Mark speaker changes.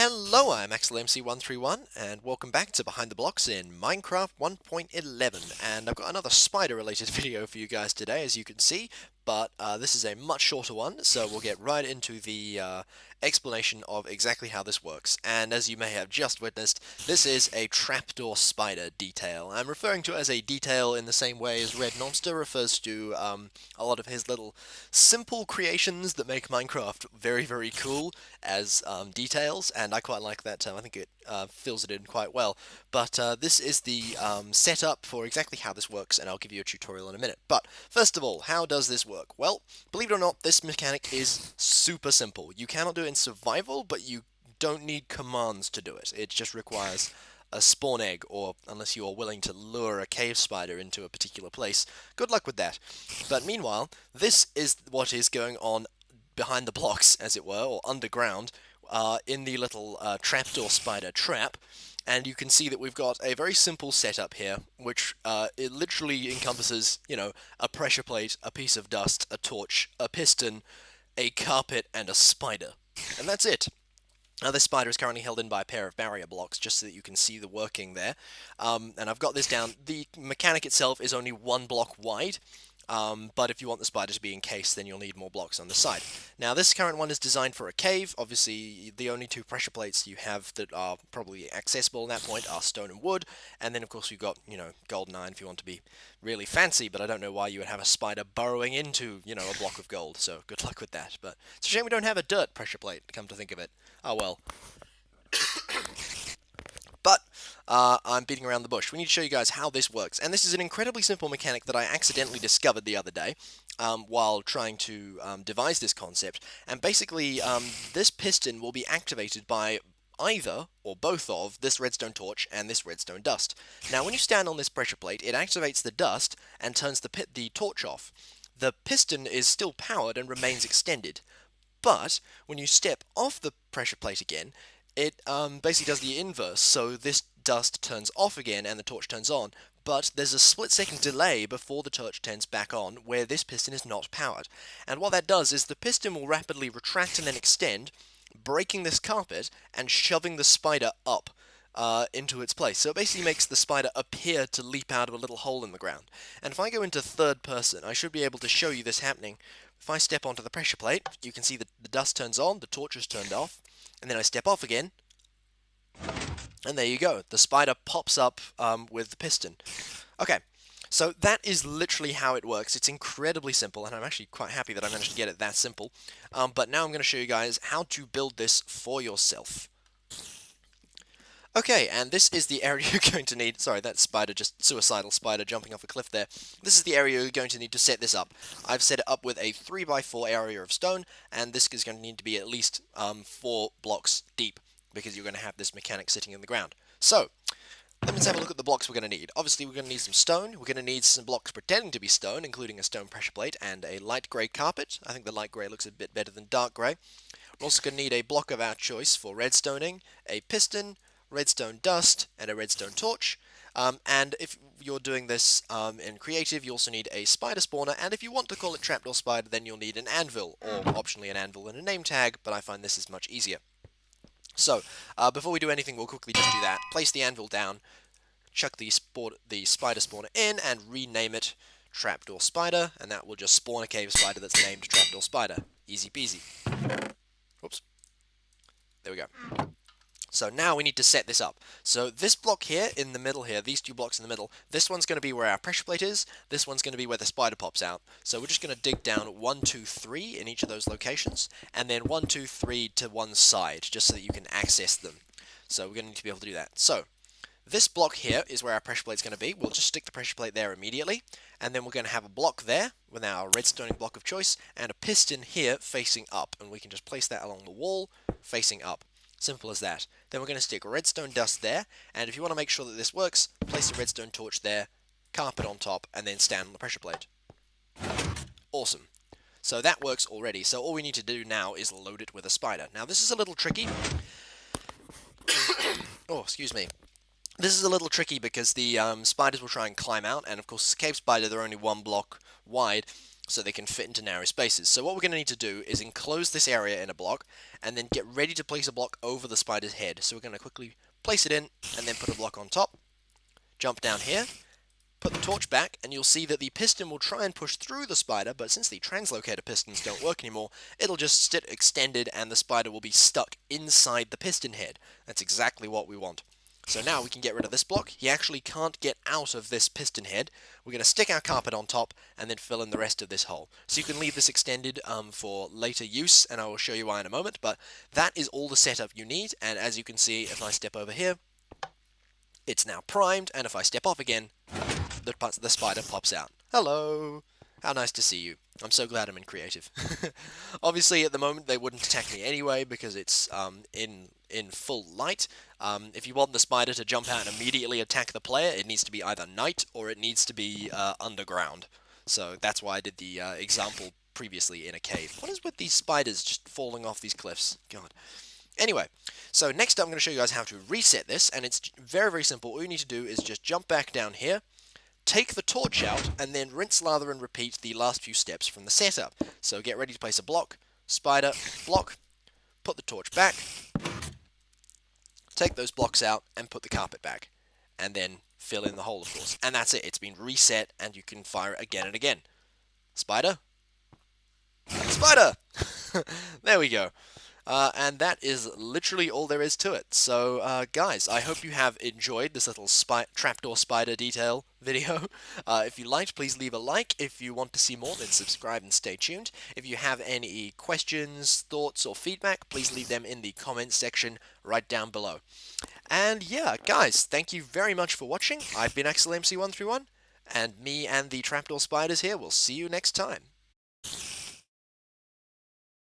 Speaker 1: Hello, I'm AxelMC131, and welcome back to Behind the Blocks in Minecraft 1.11. And I've got another spider-related video for you guys today, as you can see, but this is a much shorter one, so we'll get right into the explanation of exactly how this works. And as you may have just witnessed, this is a trapdoor spider detail. I'm referring to it as a detail in the same way as Red Monster refers to a lot of his little simple creations that make Minecraft very, very cool as details, and I quite like that term. I think it fills it in quite well. But this is the setup for exactly how this works, and I'll give you a tutorial in a minute. But first of all, how does this work? Well, believe it or not, this mechanic is super simple. You cannot do it in survival, but you don't need commands to do it. It just requires a spawn egg, or unless you are willing to lure a cave spider into a particular place, good luck with that. But meanwhile, this is what is going on behind the blocks, as it were, or underground, in the little trapdoor spider trap. And you can see that we've got a very simple setup here, which it literally encompasses, you know, a pressure plate, a piece of dust, a torch, a piston, a carpet, and a spider. And that's it. Now, this spider is currently held in by a pair of barrier blocks, just so that you can see the working there. And I've got this down. The mechanic itself is only one block wide, but if you want the spider to be encased, then you'll need more blocks on the side. Now, this current one is designed for a cave. Obviously, the only two pressure plates you have that are probably accessible at that point are stone and wood, and then, of course, you've got, you know, golden iron if you want to be really fancy, but I don't know why you would have a spider burrowing into, you know, a block of gold, so good luck with that. But it's a shame we don't have a dirt pressure plate, come to think of it. Oh well. But I'm beating around the bush. We need to show you guys how this works. And this is an incredibly simple mechanic that I accidentally discovered the other day while trying to devise this concept. And basically, this piston will be activated by either or both of this redstone torch and this redstone dust. Now, when you stand on this pressure plate, it activates the dust and turns the torch off. The piston is still powered and remains extended. But when you step off the pressure plate again, it basically does the inverse, so this dust turns off again and the torch turns on, but there's a split-second delay before the torch turns back on where this piston is not powered. And what that does is the piston will rapidly retract and then extend, breaking this carpet and shoving the spider up into its place. So it basically makes the spider appear to leap out of a little hole in the ground. And if I go into third person, I should be able to show you this happening. If I step onto the pressure plate, you can see that the dust turns on, the torch is turned off, and then I step off again, and there you go. The spider pops up with the piston. Okay, so that is literally how it works. It's incredibly simple, and I'm actually quite happy that I managed to get it that simple. But now I'm going to show you guys how to build this for yourself. Okay, and this is the area you're going to need. Sorry, that spider, just suicidal spider jumping off a cliff there. This is the area you're going to need to set this up. I've set it up with a 3x4 area of stone, and this is going to need to be at least 4 blocks deep, because you're going to have this mechanic sitting in the ground. So, let's have a look at the blocks we're going to need. Obviously, we're going to need some stone. We're going to need some blocks pretending to be stone, including a stone pressure plate and a light grey carpet. I think the light grey looks a bit better than dark grey. We're also going to need a block of our choice for redstoning, a piston, redstone dust, and a redstone torch. And if you're doing this in creative, you also need a spider spawner, and if you want to call it trapdoor spider, then you'll need an anvil, or optionally an anvil and a name tag, but I find this is much easier. So, before we do anything, we'll quickly just do that. Place the anvil down, chuck the spider spawner in, and rename it Trapdoor Spider, and that will just spawn a cave spider that's named Trapdoor Spider. Easy peasy. Whoops. There we go. So now we need to set this up. So this block here in the middle here, these two blocks in the middle, this one's going to be where our pressure plate is, this one's going to be where the spider pops out. So we're just going to dig down 1, 2, 3 in each of those locations, and then 1, 2, 3 to one side, just so that you can access them. So we're going to need to be able to do that. So this block here is where our pressure plate's going to be. We'll just stick the pressure plate there immediately, and then we're going to have a block there with our redstoning block of choice, and a piston here facing up, and we can just place that along the wall facing up. Simple as that. Then we're going to stick redstone dust there, and if you want to make sure that this works, place a redstone torch there, carpet on top, and then stand on the pressure plate. Awesome. So that works already, so all we need to do now is load it with a spider. Now this is a little tricky. Oh, excuse me. This is a little tricky because the spiders will try and climb out, and of course, cave spider, they're only 1 block wide, so they can fit into narrow spaces. So what we're going to need to do is enclose this area in a block, and then get ready to place a block over the spider's head. So we're going to quickly place it in, and then put a block on top, jump down here, put the torch back, and you'll see that the piston will try and push through the spider, but since the translocator pistons don't work anymore, it'll just sit extended and the spider will be stuck inside the piston head. That's exactly what we want. So now we can get rid of this block. He actually can't get out of this piston head. We're going to stick our carpet on top and then fill in the rest of this hole. So you can leave this extended for later use, and I will show you why in a moment, but that is all the setup you need, and as you can see, if I step over here, it's now primed, and if I step off again, the spider pops out. Hello! How nice to see you. I'm so glad I'm in creative. Obviously, at the moment, they wouldn't attack me anyway because it's in full light. If you want the spider to jump out and immediately attack the player, it needs to be either night or it needs to be underground. So that's why I did the example previously in a cave. What is with these spiders just falling off these cliffs? God. Anyway, so next up I'm going to show you guys how to reset this, and it's very, very simple. All you need to do is just jump back down here, take the torch out, and then rinse, lather, and repeat the last few steps from the setup. So get ready to place a block, spider, block, put the torch back, take those blocks out, and put the carpet back. And then fill in the hole, of course. And that's it. It's been reset, and you can fire it again and again. Spider? Spider! There we go. And that is literally all there is to it. So, guys, I hope you have enjoyed this little trapdoor spider detail video. If you liked, please leave a like. If you want to see more, then subscribe and stay tuned. If you have any questions, thoughts, or feedback, please leave them in the comments section right down below. And yeah, guys, thank you very much for watching. I've been AxelMC131, and me and the trapdoor spiders here will see you next time.